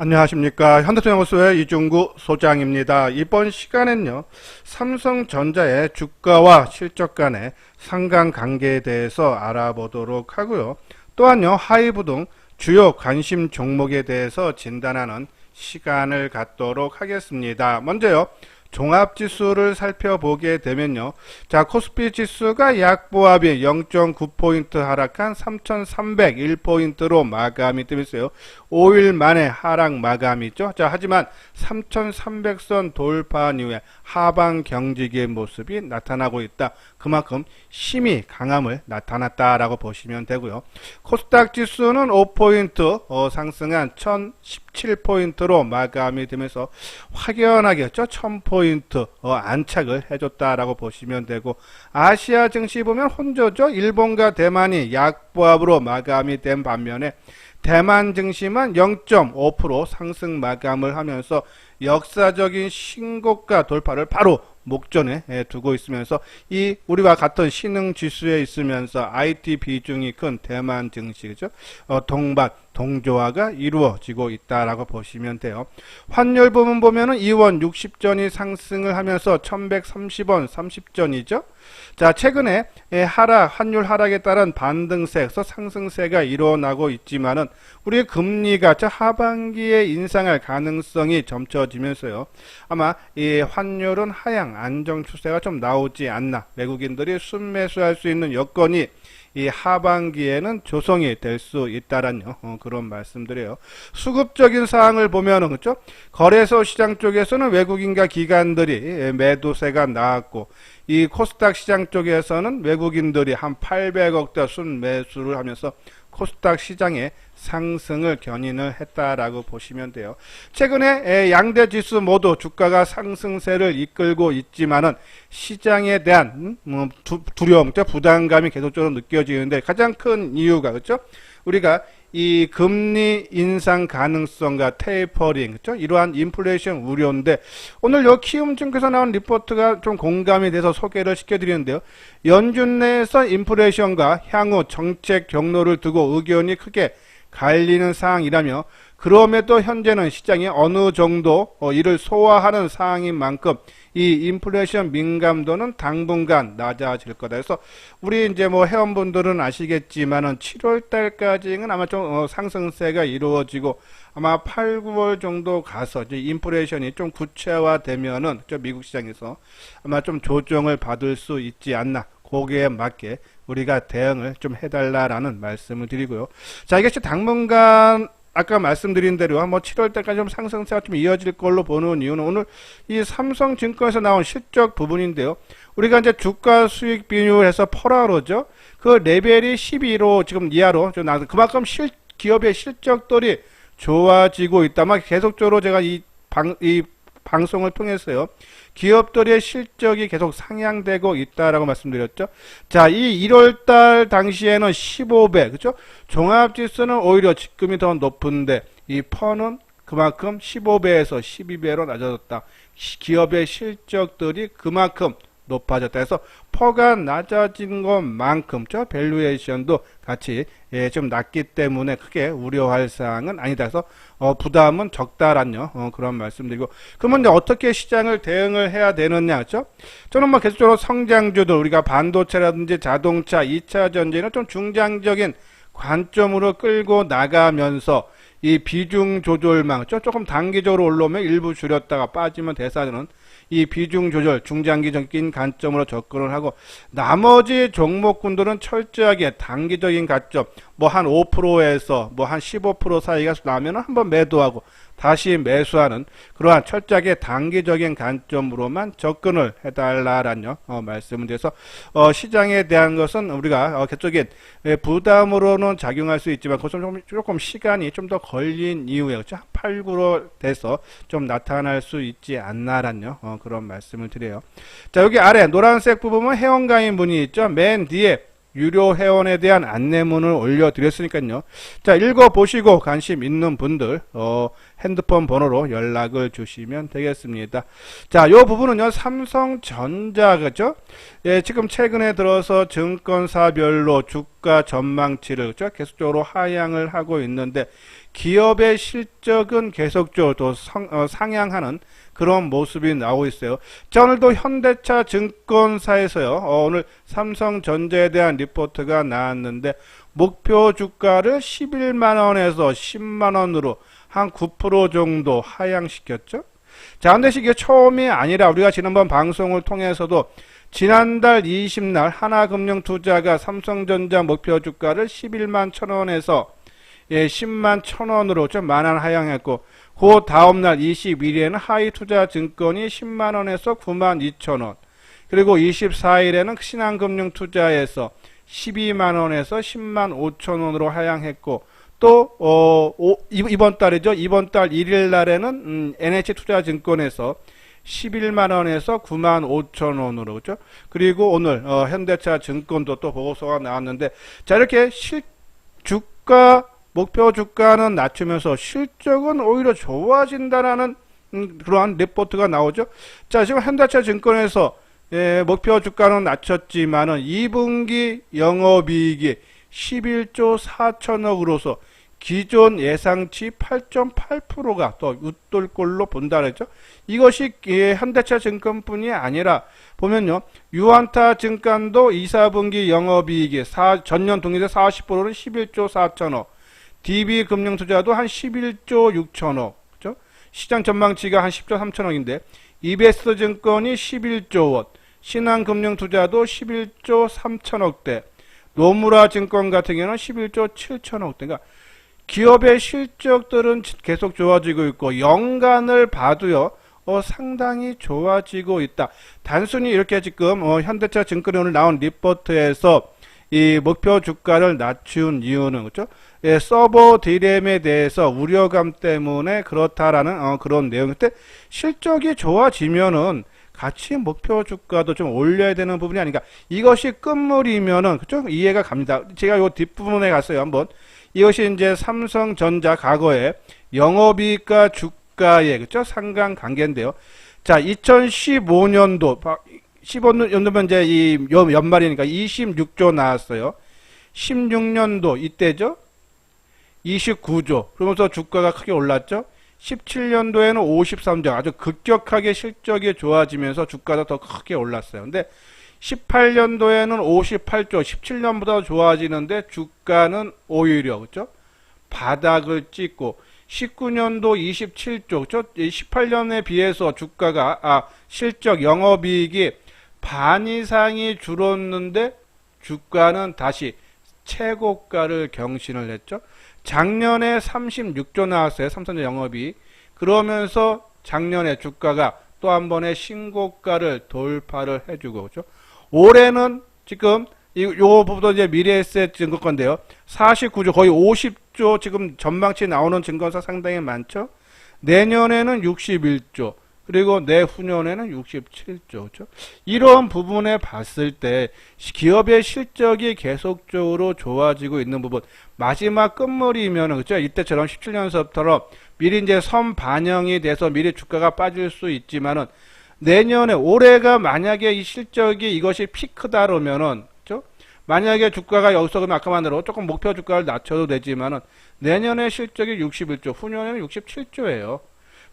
안녕하십니까. 현대투자연구소의 이중구 소장입니다. 이번 시간엔요, 삼성전자의 주가와 실적 간의 상관관계에 대해서 알아보도록 하고요. 또한요, 하이브 등 주요 관심 종목에 대해서 진단하는 시간을 갖도록 하겠습니다. 먼저요, 종합지수를 살펴보게 되면요. 자, 코스피 지수가 약보합이 0.9포인트 하락한 3,301포인트로 마감이 되면서요. 5일 만에 하락 마감이죠. 자, 하지만 3,300선 돌파 이후에 하방 경직의 모습이 나타나고 있다. 그만큼 힘이 강함을 나타났다라고 보시면 되고요. 코스닥 지수는 5포인트 상승한 1,017포인트로 마감이 되면서 확연하겠죠. 1,000포인트 안착을 해줬다라고 보시면 되고, 아시아 증시 보면 혼조죠. 일본과 대만이 약보합으로 마감이 된 반면에 대만 증시만 0.5% 상승 마감을 하면서 역사적인 신고가 돌파를 바로 목전에 두고 있으면서 이 우리와 같은 신흥 지수에 있으면서 IT 비중이 큰 대만 증시, 그죠? 동조화가 이루어지고 있다라고 보시면 돼요. 환율 부분 보면은 2원 60전이 상승을 하면서 1130원 30전이죠. 자, 최근에 환율 하락에 따른 반등세에서 상승세가 일어나고 있지만은 우리 금리가 하반기에 인상할 가능성이 점쳐지면서요. 아마 이 환율은 하향 안정 추세가 좀 나오지 않나. 외국인들이 순매수할 수 있는 여건이 이 하반기에는 조성이 될 수 있다라는 그런 말씀드려요. 수급적인 사항을 보면은 그렇죠? 거래소 시장 쪽에서는 외국인과 기관들이 매도세가 나왔고, 이 코스닥 시장 쪽에서는 외국인들이 한 800억대 순매수를 하면서 코스닥 시장의 상승을 견인을 했다라고 보시면 돼요. 최근에 양대 지수 모두 주가가 상승세를 이끌고 있지만은 시장에 대한 두려움, 부담감이 계속적으로 느껴지는데 가장 큰 이유가 그렇죠? 우리가 이 금리 인상 가능성과 테이퍼링, 그렇죠? 이러한 인플레이션 우려인데 오늘 요 키움증권에서 나온 리포트가 좀 공감이 돼서 소개를 시켜드리는데요. 연준 내에서 인플레이션과 향후 정책 경로를 두고 의견이 크게 갈리는 사항이라며, 그럼에도 현재는 시장이 어느 정도 이를 소화하는 상황인 만큼 이 인플레이션 민감도는 당분간 낮아질 거다. 그래서 우리 이제 회원분들은 아시겠지만은 7월 달까지는 아마 좀 상승세가 이루어지고 아마 8, 9월 정도 가서 이제 인플레이션이 좀 구체화되면은 미국 시장에서 아마 좀 조정을 받을 수 있지 않나. 거기에 맞게 우리가 대응을 좀 해달라라는 말씀을 드리고요. 자, 이것이 당분간 아까 말씀드린 대로 7월 때까지 좀 상승세가 좀 이어질 걸로 보는 이유는 오늘 이 삼성증권에서 나온 실적 부분인데요. 우리가 이제 주가 수익 비율에서 퍼라로죠. 그 레벨이 12로 지금 이하로 좀 나서 그만큼 기업의 실적들이 좋아지고 있다만 계속적으로 제가 이 방송을 통해서요. 기업들의 실적이 계속 상향되고 있다라고 말씀드렸죠. 자, 이 1월달 당시에는 15배, 그죠? 종합지수는 오히려 지금이 더 높은데 이 퍼는 그만큼 15배에서 12배로 낮아졌다. 기업의 실적들이 그만큼 높아졌다 해서 퍼가 낮아진 것만큼 밸류에이션도 같이 좀 낮기 때문에 크게 우려할 사항은 아니다. 그래서 부담은 적다라는 그런 말씀드리고, 그러면 이제 어떻게 시장을 대응을 해야 되느냐, 그렇죠? 저는 계속적으로 성장주들, 우리가 반도체라든지 자동차, 2차 전지는 좀 중장적인 관점으로 끌고 나가면서 이 비중 조절망, 조금 단기적으로 올라오면 일부 줄였다가 빠지면 대사는 이 비중 조절, 중장기적인 관점으로 접근을 하고, 나머지 종목군들은 철저하게 단기적인 관점, 한 5%에서 한 15% 사이가 나면 한번 매도하고 다시 매수하는 그러한 철저하게 단기적인 관점으로만 접근을 해달라라는 말씀을 드려서 시장에 대한 것은 우리가 개적인 부담으로는 작용할 수 있지만 그것은 조금 시간이 좀 더 걸린 이후에 그렇죠? 8, 9월 돼서 좀 나타날 수 있지 않나라는 그런 말씀을 드려요. 자, 여기 아래 노란색 부분은 회원가입 문이 있죠. 맨 뒤에 유료 회원에 대한 안내문을 올려드렸으니까요. 자, 읽어보시고 관심 있는 분들 핸드폰 번호로 연락을 주시면 되겠습니다. 자, 이 부분은요, 삼성전자, 그죠? 예, 지금 최근에 들어서 증권사별로 주가 주가 전망치를 그렇죠? 계속적으로 하향을 하고 있는데 기업의 실적은 계속적으로 상향하는 그런 모습이 나오고 있어요. 자, 오늘도 현대차 증권사에서요. 오늘 삼성전자에 대한 리포트가 나왔는데 목표 주가를 11만원에서 10만원으로 한 9% 정도 하향시켰죠. 자, 근데 이게 처음이 아니라 우리가 지난번 방송을 통해서도 지난달 20날 하나금융투자가 삼성전자 목표 주가를 11만 1,000원에서 10만 1,000원으로 좀 만원 하향했고, 그 다음날 21일에는 하이투자증권이 10만원에서 9만 2천원, 그리고 24일에는 신한금융투자에서 12만원에서 10만 5천원으로 하향했고, 또 이번 달이죠. 이번 달 1일 날에는 NH투자증권에서 11만원에서 9만 5천원으로 그죠? 그리고 오늘 현대차 증권도 또 보고서가 나왔는데, 자, 이렇게 주가 목표 주가는 낮추면서 실적은 오히려 좋아진다라는 그러한 리포트가 나오죠. 자, 지금 현대차 증권에서 목표 주가는 낮췄지만은 2분기 영업이익이 11조 4천억으로서 기존 예상치 8.8%가 또 웃돌 걸로 본다 그랬죠. 이것이 현대차 증권뿐이 아니라 보면요, 유한타 증권도 2, 4분기 영업이익이 전년 동기 대 40%는 11조 4천억, DB금융투자도 한 11조 6천억, 그죠? 시장 전망치가 한 10조 3천억인데 이베스트 증권이 11조 원, 신한금융투자도 11조 3천억대, 노무라 증권 같은 경우는 11조 7천억대. 그러니까 기업의 실적들은 계속 좋아지고 있고 연간을 봐도요 상당히 좋아지고 있다. 단순히 이렇게 지금 현대차 증권이 오늘 나온 리포트에서 이 목표 주가를 낮춘 이유는 그렇죠? 서버 디램에 대해서 우려감 때문에 그렇다라는 그런 내용인데, 실적이 좋아지면은 같이 목표 주가도 좀 올려야 되는 부분이 아닌가. 이것이 끝물이면은 그죠? 이해가 갑니다. 제가 요 뒷부분에 갔어요. 한번. 이것이 이제 삼성전자 과거에 영업이익과 주가의 그죠? 상관관계인데요. 자, 2015년도 15년도면 이제 이 연말이니까 26조 나왔어요. 16년도 이때죠. 29조. 그러면서 주가가 크게 올랐죠. 17년도에는 53조, 아주 급격하게 실적이 좋아지면서 주가도 더 크게 올랐어요. 근데 18년도에는 58조, 17년보다 좋아지는데 주가는 오히려 그죠? 바닥을 찍고, 19년도 27조, 그죠? 18년에 비해서 주가가 실적 영업이익이 반 이상이 줄었는데 주가는 다시 최고가를 경신을 했죠. 작년에 36조 나왔어요. 삼성전자 영업이. 그러면서 작년에 주가가 또 한 번의 신고가를 돌파를 해주고, 그죠? 올해는 지금 요 부분도 이제 미래에셋 증권 건데요. 49조, 거의 50조 지금 전망치 나오는 증권사 상당히 많죠. 내년에는 61조. 그리고 내후년에는 67조. 그렇죠? 이런 부분에 봤을 때 기업의 실적이 계속적으로 좋아지고 있는 부분, 마지막 끝물이면 그렇죠? 이때처럼 17년서부터 미리 이제 선반영이 돼서 미리 주가가 빠질 수 있지만은, 내년에 올해가 만약에 이 실적이 이것이 피크다 그러면은 그렇죠? 만약에 주가가 여기서 그러면 아까 말대로 조금 목표 주가를 낮춰도 되지만은 내년에 실적이 61조, 후년에는 67조예요.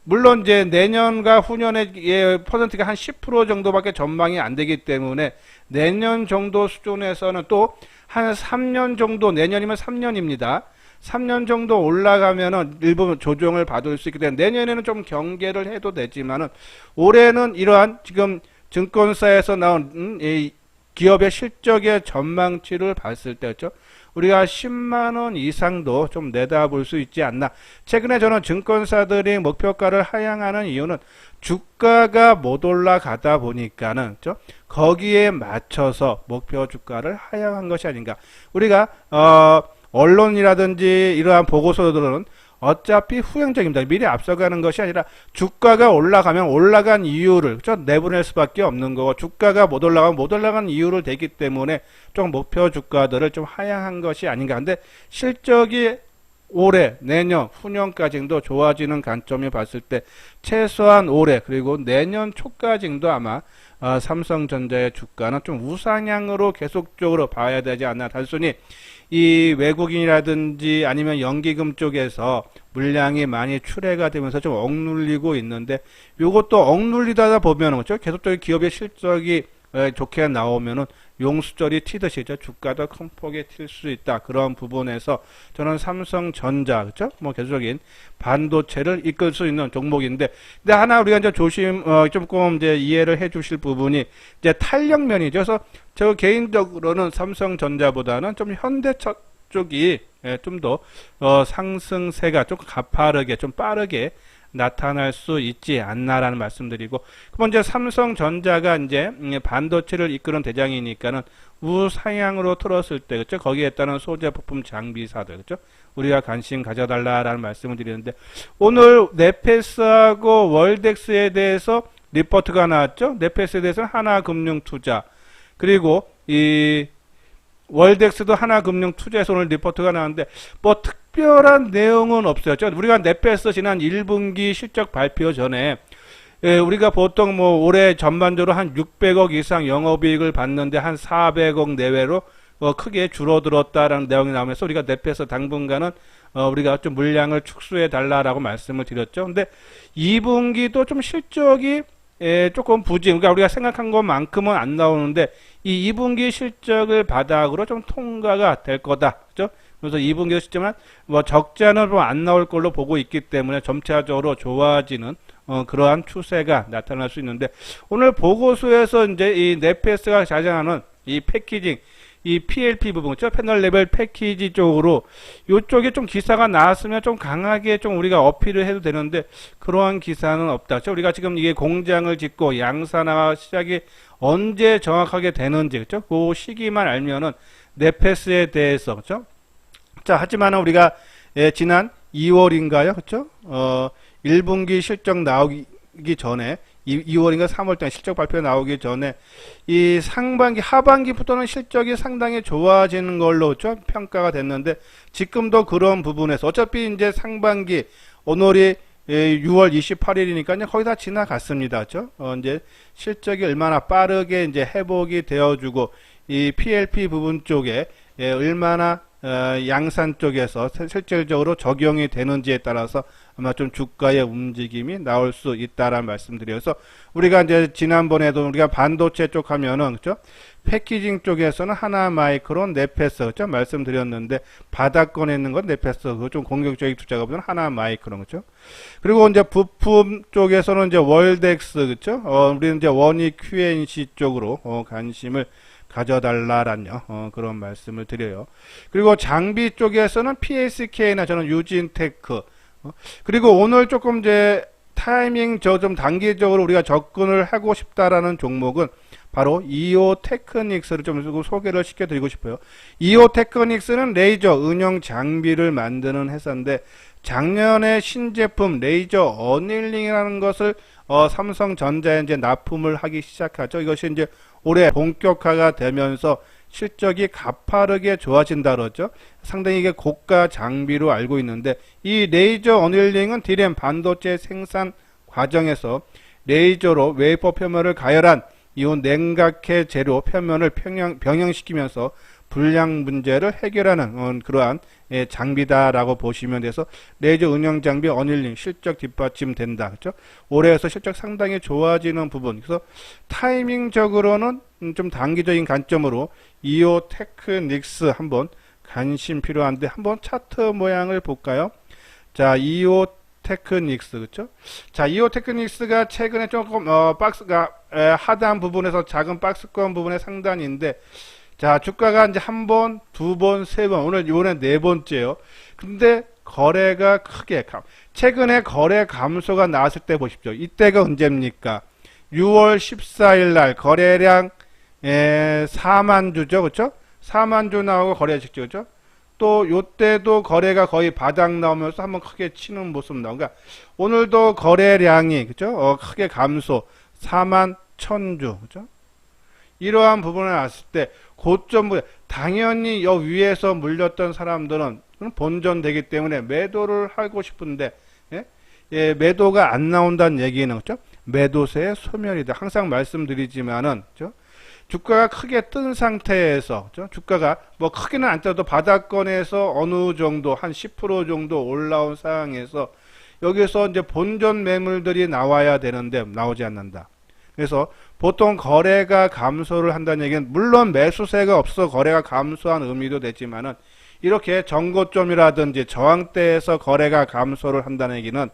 물론 이제 내년과 후년의 퍼센트가 한 10% 정도밖에 전망이 안 되기 때문에 내년 정도 수준에서는 또 한 3년 정도, 내년이면 3년입니다. 3년 정도 올라가면은 일부 조정을 받을 수 있기 때문에 내년에는 좀 경계를 해도 되지만은, 올해는 이러한 지금 증권사에서 나온 이 기업의 실적의 전망치를 봤을 때죠. 우리가 10만원 이상도 좀 내다볼 수 있지 않나. 최근에 저는 증권사들이 목표가를 하향하는 이유는 주가가 못 올라가다 보니까는 거기에 맞춰서 목표 주가를 하향한 것이 아닌가. 우리가 언론이라든지 이러한 보고서들은 어차피 후행적입니다. 미리 앞서가는 것이 아니라 주가가 올라가면 올라간 이유를 내보낼 수밖에 없는 거고, 주가가 못 올라가면 못 올라간 이유를 대기 때문에 좀 목표 주가들을 좀 하향한 것이 아닌가. 근데 실적이 올해, 내년, 후년까지도 좋아지는 관점이 봤을 때 최소한 올해 그리고 내년 초까지도 아마 삼성전자의 주가는 좀 우상향으로 계속적으로 봐야 되지 않나. 단순히 이 외국인이라든지 아니면 연기금 쪽에서 물량이 많이 출회가 되면서 좀 억눌리고 있는데, 요것도 억눌리다 보면은 그렇죠? 계속적인 기업의 실적이 좋게 나오면은 용수절이 튀듯이 주가도 큰 폭에 튈 수 있다. 그런 부분에서 저는 삼성전자, 그렇죠? 뭐 계속적인 반도체를 이끌 수 있는 종목인데, 근데 하나 우리가 이제 조금 이제 이해를 해주실 부분이 이제 탄력면이죠. 그래서 저 개인적으로는 삼성전자보다는 좀 현대차 쪽이 좀 더 상승세가 좀 가파르게 좀 빠르게 나타날 수 있지 않나라는 말씀드리고, 그럼 이제 삼성전자가 이제 반도체를 이끄는 대장이니까는 우상향으로 틀었을 때, 그렇죠? 거기에 따른 소재 부품 장비사들, 그렇죠? 우리가 관심 가져달라라는 말씀을 드리는데, 오늘 네페스하고 월덱스에 대해서 리포트가 나왔죠? 네페스에 대해서는 하나금융투자, 그리고 이 월덱스도 하나금융투자에서 오늘 리포트가 나왔는데 뭐 특별한 내용은 없어요. 우리가 네페스 지난 1분기 실적 발표 전에 우리가 보통 뭐 올해 전반적으로 한 600억 이상 영업이익을 받는데 한 400억 내외로 크게 줄어들었다라는 내용이 나오면서 우리가 네페스 당분간은 우리가 좀 물량을 축소해 달라라고 말씀을 드렸죠. 근데 2분기도 좀 실적이 조금 부진, 그러니까 우리가 생각한 것만큼은 안 나오는데 이 2분기 실적을 바닥으로 좀 통과가 될 거다, 그죠? 그래서 2분기 실적은 뭐 적자는 뭐 안 나올 걸로 보고 있기 때문에 점차적으로 좋아지는 그러한 추세가 나타날 수 있는데, 오늘 보고서에서 이제 이 네페스가 자장하는 이 패키징, 이 PLP 부분, 그렇죠? 패널 레벨 패키지 쪽으로 이쪽에 좀 기사가 나왔으면 좀 강하게 좀 우리가 어필을 해도 되는데 그러한 기사는 없다. 그렇죠? 우리가 지금 이게 공장을 짓고 양산화 시작이 언제 정확하게 되는지, 그렇죠? 그 시기만 알면은 네페스에 대해서, 그렇죠? 자, 하지만은 우리가 지난 2월인가요? 그렇죠? 1분기 실적 나오기 전에 2월인가 3월달 실적 발표 나오기 전에 이 상반기 하반기부터는 실적이 상당히 좋아지는 걸로 좀 평가가 됐는데, 지금도 그런 부분에서 어차피 이제 상반기 오늘이 6월 28일이니까 거의 다 지나갔습니다. 그렇죠? 이제 실적이 얼마나 빠르게 이제 회복이 되어주고 이 PLP 부분 쪽에 얼마나 양산 쪽에서 실질적으로 적용이 되는지에 따라서 아마 좀 주가의 움직임이 나올 수 있다라는 말씀드려서, 우리가 이제 지난번에도 우리가 반도체 쪽 하면은 그죠? 패키징 쪽에서는 하나마이크론, 네페스, 그죠? 말씀드렸는데 바닥권에 있는 건 네페스, 그거 좀 공격적인 투자가 보면 하나마이크론, 그죠? 그리고 이제 부품 쪽에서는 이제 월덱스, 그죠? 우리는 이제 원익 QNC 쪽으로 관심을 가져달라란요. 그런 말씀을 드려요. 그리고 장비 쪽에서는 PSK나 저는 유진테크, 그리고 오늘 조금 이제 타이밍 좀 단기적으로 우리가 접근을 하고 싶다라는 종목은 바로 이오 테크닉스를 좀 소개를 시켜드리고 싶어요. 이오 테크닉스는 레이저 응용 장비를 만드는 회사인데, 작년에 신제품 레이저 어닐링이라는 것을 삼성전자에 이제 납품을 하기 시작하죠. 이것이 이제 올해 본격화가 되면서 실적이 가파르게 좋아진다 그러죠. 상당히 이게 고가 장비로 알고 있는데, 이 레이저 어닐링은 D램 반도체 생산 과정에서 레이저로 웨이퍼 표면을 가열한 이온 냉각해 재료 표면을 병형시키면서 불량 문제를 해결하는 그러한 장비다라고 보시면 돼서 레이저 응용 장비 어닐링 실적 뒷받침된다. 그렇죠? 올해에서 실적 상당히 좋아지는 부분. 그래서 타이밍적으로는 좀 단기적인 관점으로 이오 테크닉스 한번 관심 필요한데, 한번 차트 모양을 볼까요? 자, 이오 테크닉스, 그렇죠? 자, 이오 테크닉스가 최근에 조금 박스가 하단 부분에서 작은 박스권 부분의 상단인데, 자, 주가가 이제 한 번, 두 번, 세 번, 오늘 이번에 네 번째요. 근데 거래가 크게 최근에 거래 감소가 나왔을 때 보십시오. 이때가 언제입니까? 6월 14일 날 거래량 4만 주죠, 그렇죠? 4만 주 나오고 거래했죠, 그렇죠? 또 요때도 거래가 거의 바닥 나오면서 한번 크게 치는 모습 나오고, 그러니까 오늘도 거래량이 그죠? 크게 감소 4만 1000주, 그죠? 이러한 부분을 봤을 때 고점, 당연히 여 위에서 물렸던 사람들은 그럼 본전되기 때문에 매도를 하고 싶은데 예? 예, 매도가 안 나온다는 얘기는 그렇죠? 매도세의 소멸이다. 항상 말씀드리지만은 그렇죠? 주가가 크게 뜬 상태에서 그렇죠? 주가가 뭐 크게는 안 떠도 바닥권에서 어느 정도 한 10% 정도 올라온 상황에서 여기서 이제 본전 매물들이 나와야 되는데 나오지 않는다. 그래서 보통 거래가 감소를 한다는 얘기는 물론 매수세가 없어 거래가 감소한 의미도 되지만은 이렇게 정고점이라든지 저항대에서 거래가 감소를 한다는 얘기는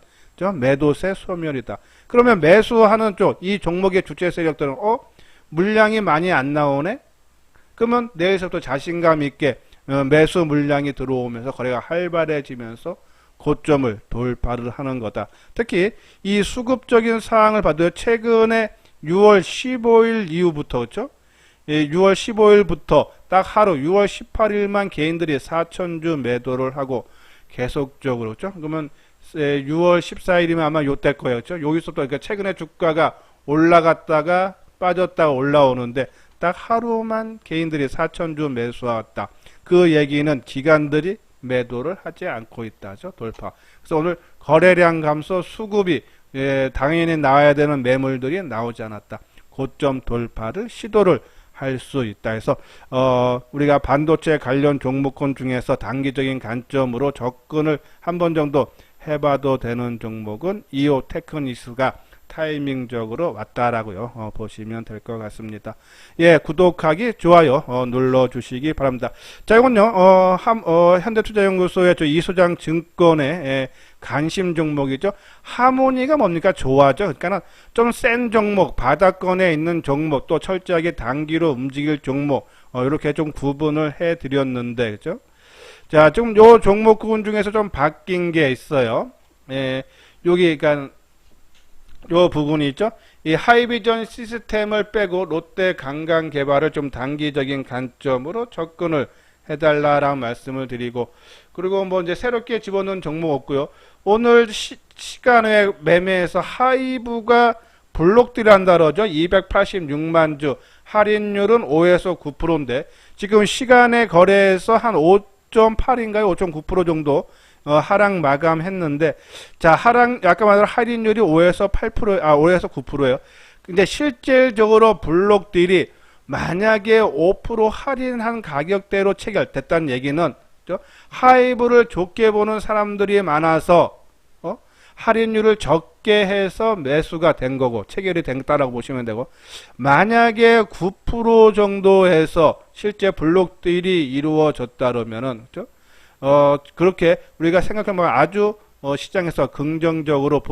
매도세 소멸이다. 그러면 매수하는 쪽, 이 종목의 주체 세력들은 물량이 많이 안 나오네? 그러면 내일서부터 자신감 있게 매수 물량이 들어오면서 거래가 활발해지면서 고점을 돌파를 하는 거다. 특히 이 수급적인 사항을 봐도 최근에 6월 15일 이후부터 그렇죠? 6월 15일부터 딱 하루 6월 18일만 개인들이 4천주 매도를 하고 계속적으로 그렇죠? 그러면 6월 14일이면 아마 요때 거예요. 그렇죠? 여기서부터 그러니까 최근에 주가가 올라갔다가 빠졌다가 올라오는데 딱 하루만 개인들이 4천주 매수했다. 그 얘기는 기관들이 매도를 하지 않고 있다죠. 돌파. 그래서 오늘 거래량 감소 수급이 당연히 나와야 되는 매물들이 나오지 않았다. 고점 돌파를 시도를 할 수 있다 해서 우리가 반도체 관련 종목군 중에서 단기적인 관점으로 접근을 한 번 정도 해봐도 되는 종목은 이오 테크닉스가 타이밍적으로 왔다라고요. 보시면 될 것 같습니다. 예, 구독하기, 좋아요 눌러주시기 바랍니다. 자, 이건요, 현대투자연구소의 이소장 증권의 관심 종목이죠. 하모니가 뭡니까? 좋아죠. 그러니까 좀 센 종목, 바닥권에 있는 종목, 또 철저하게 단기로 움직일 종목, 이렇게 좀 구분을 해드렸는데, 그죠? 자, 지금 요 종목군 중에서 좀 바뀐 게 있어요. 예, 여기, 그러니까, 요 부분이 있죠. 이 하이비전 시스템을 빼고 롯데 관광개발을 좀 단기적인 관점으로 접근을 해달라라는 말씀을 드리고, 그리고 뭐 이제 새롭게 집어넣은 종목 없고요. 오늘 시간에 매매에서 하이브가 블록딜한다 그러죠. 286만 주 할인율은 5에서 9%인데 지금 시간에 거래에서 한 5.8인가요? 5.9% 정도 하락 마감했는데, 자, 아까 말한 할인율이 5에서 5에서 9%예요. 근데 실질적으로 블록딜이 만약에 5% 할인한 가격대로 체결됐다는 얘기는 하이브를 좋게 보는 사람들이 많아서 할인율을 적게 해서 매수가 된 거고 체결이 됐다라고 보시면 되고, 만약에 9% 정도 해서 실제 블록딜이 이루어졌다 그러면은 그렇게 우리가 생각하면 아주 시장에서 긍정적으로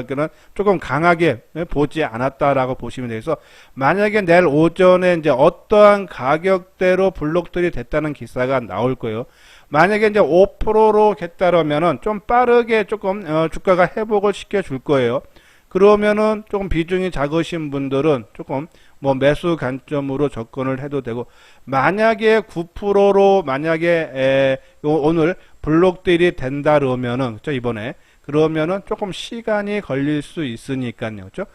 그는 조금 강하게 보지 않았다라고 보시면 돼서, 만약에 내일 오전에 이제 어떠한 가격대로 블록들이 됐다는 기사가 나올 거예요. 만약에 이제 5%로 했다라면은 좀 빠르게 조금 주가가 회복을 시켜 줄 거예요. 그러면은 조금 비중이 작으신 분들은 조금 뭐 매수 관점으로 접근을 해도 되고, 만약에 9%로 만약에 오늘 블록딜이 된다 그러면은 이번에 그러면은 조금 시간이 걸릴 수 있으니까요. 그렇죠?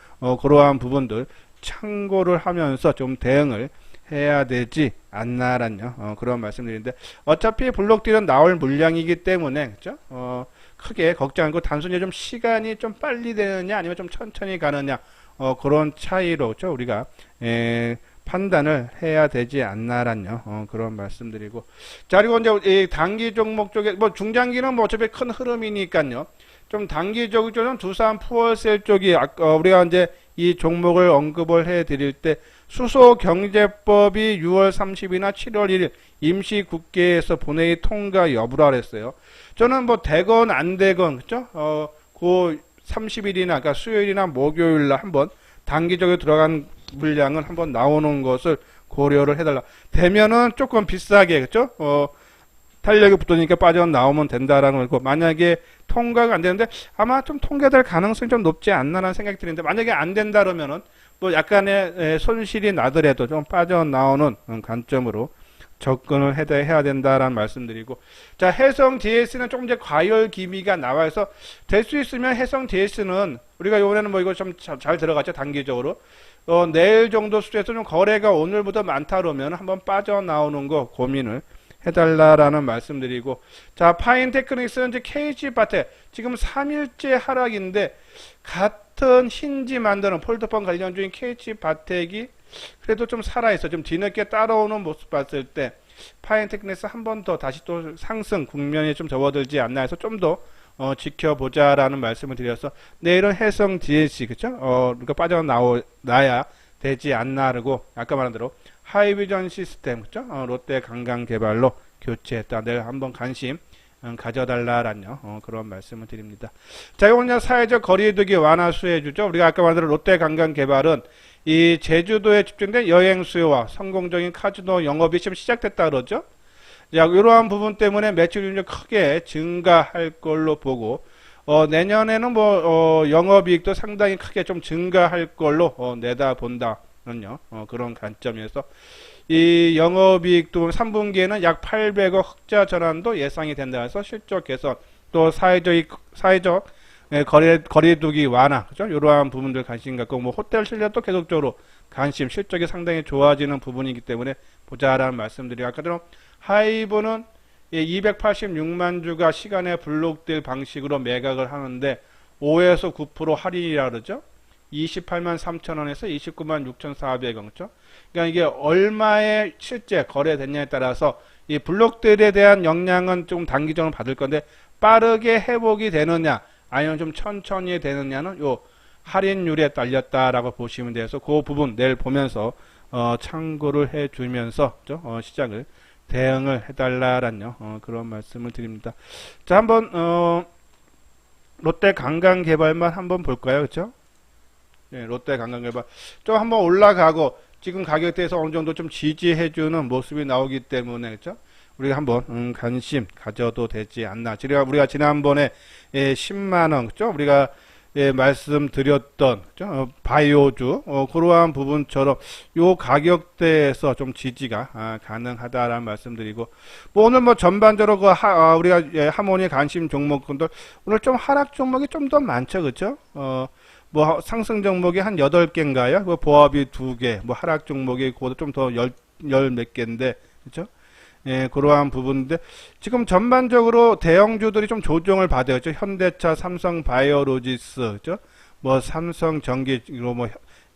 그러한 부분들 참고를 하면서 좀 대응을 해야 되지 않나라는 그런 말씀드리는데, 어차피 블록딜은 나올 물량이기 때문에 그렇죠? 크게 걱정 않고 단순히 좀 시간이 좀 빨리 되느냐 아니면 좀 천천히 가느냐 그런 차이로 그렇죠? 우리가 판단을 해야 되지 않나라는 그런 말씀드리고, 자, 그리고 이제 이 단기 종목 쪽에 뭐 중장기는 뭐 어차피 큰 흐름이니까요. 좀 단기적으로는 두산 푸어셀 쪽이 우리가 이제 이 종목을 언급을 해 드릴 때 수소경제법이 6월 30일이나 7월 1일 임시국회에서 본회의 통과 여부라 그랬어요. 저는 뭐 되건 안 되건 그죠? 그 30일이나 그러니까 수요일이나 목요일날 한번 단기적으로 들어간 물량은 한번 나오는 것을 고려를 해달라. 되면은 조금 비싸게 그죠? 탄력이 붙으니까 빠져나오면 된다라는 거고, 만약에 통과가 안 되는데 아마 좀 통과될 가능성이 좀 높지 않나라는 생각이 드는데, 만약에 안 된다 그러면은 뭐 약간의 손실이 나더라도 좀 빠져나오는 관점으로 접근을 해야 된다라는 말씀드리고, 자, 해성 DS는 조금 이제 과열 기미가 나와서 될 수 있으면 해성 DS는 우리가 이번에는 뭐 이거 좀 잘 들어갔죠. 단기적으로 내일 정도 수준에서 좀 거래가 오늘보다 많다 그러면 한번 빠져나오는 거 고민을 해달라라는 말씀드리고, 자, 파인테크닉스는 이제 KG바텍 지금 3일째 하락인데 같은 힌지 만드는 폴더폰 관련주인 KG바텍이 그래도 좀 살아있어. 좀 뒤늦게 따라오는 모습 봤을 때 파인테크닉스 한 번 더 다시 또 상승 국면에 좀 접어들지 않나 해서 좀 더 지켜보자라는 말씀을 드려서 내일은 해성 DLC 그쵸? 그러니까 빠져나야 되지 않나라고 아까 말한 대로 하이비전 시스템 그쵸? 롯데 관광개발로 교체했다. 내일 한번 관심 가져달라라는 그런 말씀을 드립니다. 자, 오늘 사회적 거리두기 완화 수혜주죠. 우리가 아까 말한 대로 롯데 관광개발은 이 제주도에 집중된 여행 수요와 성공적인 카지노 영업이 지금 시작됐다 그러죠. 자, 이러한 부분 때문에 매출이 크게 증가할 걸로 보고 내년에는 영업이익도 상당히 크게 좀 증가할 걸로 내다본다는요. 그런 관점에서 이 영업이익도 3분기에는 약 800억 흑자 전환도 예상이 된다 해서 실적 개선 또 사회적 거리두기 완화 그죠? 이러한 부분들 관심 갖고 호텔 실력도 계속적으로 관심 실적이 상당히 좋아지는 부분이기 때문에 보자라는 말씀드리고 아까 전에 하이브는 286만 주가 시간에 블록될 방식으로 매각을 하는데 5에서 9% 할인이라 그러죠. 28만 3천원에서 29만 6,400원 그렇죠? 그러니까 이게 얼마에 실제 거래됐냐에 따라서 이 블록들에 대한 영향은 좀 단기적으로 받을 건데 빠르게 회복이 되느냐 아니면 좀 천천히 되느냐는 요 할인율에 딸렸다라고 보시면 돼서 그 부분 내일 보면서 참고를 해주면서 시장을 대응을 해달라라는 그런 말씀을 드립니다. 자, 한번 롯데 관광개발만 한번 볼까요, 그렇죠? 네, 롯데 관광개발 좀 한번 올라가고 지금 가격대에서 어느 정도 좀 지지해주는 모습이 나오기 때문에 그렇죠? 우리가 한번 관심 가져도 되지 않나. 우리가 지난번에 10만원 그렇죠? 우리가 말씀드렸던 그렇죠? 바이오주 그러한 부분처럼 요 가격대에서 좀 지지가 가능하다라는 말씀드리고 오늘 전반적으로 우리가 하모니 관심 종목군들 오늘 좀 하락 종목이 좀 더 많죠, 그렇죠? 상승 종목이 한 8개인가요? 보합이 2개, 하락 종목이 그보다 좀 더 열 몇 개인데, 그렇죠? 예, 그러한 부분인데 지금 전반적으로 대형주들이 좀 조정을 받아요. 그렇죠? 현대차, 삼성 바이오로지스, 그렇죠? 삼성전기,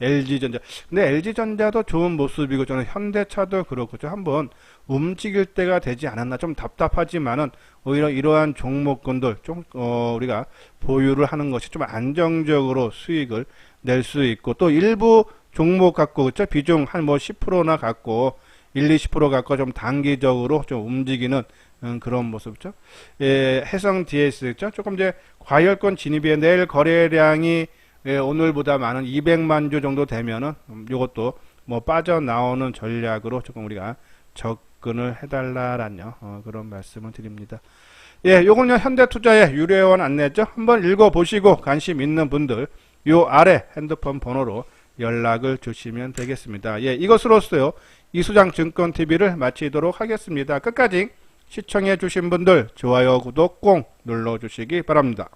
LG전자. 근데 LG전자도 좋은 모습이고 저는 현대차도 그렇고 한번 움직일 때가 되지 않았나 좀 답답하지만은 오히려 이러한 종목군들 좀 우리가 보유를 하는 것이 좀 안정적으로 수익을 낼 수 있고 또 일부 종목 갖고 그렇죠? 비중 한 10%나 갖고 20% 갖고 좀 단기적으로 좀 움직이는 그런 모습이죠. 해성 DS 그렇죠? 조금 이제 과열권 진입에 내일 거래량이 오늘보다 많은 200만 주 정도 되면은 이것도 빠져나오는 전략으로 조금 우리가 접근을 해달라라는 그런 말씀을 드립니다. 예, 요거는 현대투자의 유료회원 안내죠. 한번 읽어보시고 관심 있는 분들 요 아래 핸드폰 번호로 연락을 주시면 되겠습니다. 예, 이것으로서요 이수장 증권TV를 마치도록 하겠습니다. 끝까지 시청해 주신 분들 좋아요 구독 꼭 눌러주시기 바랍니다.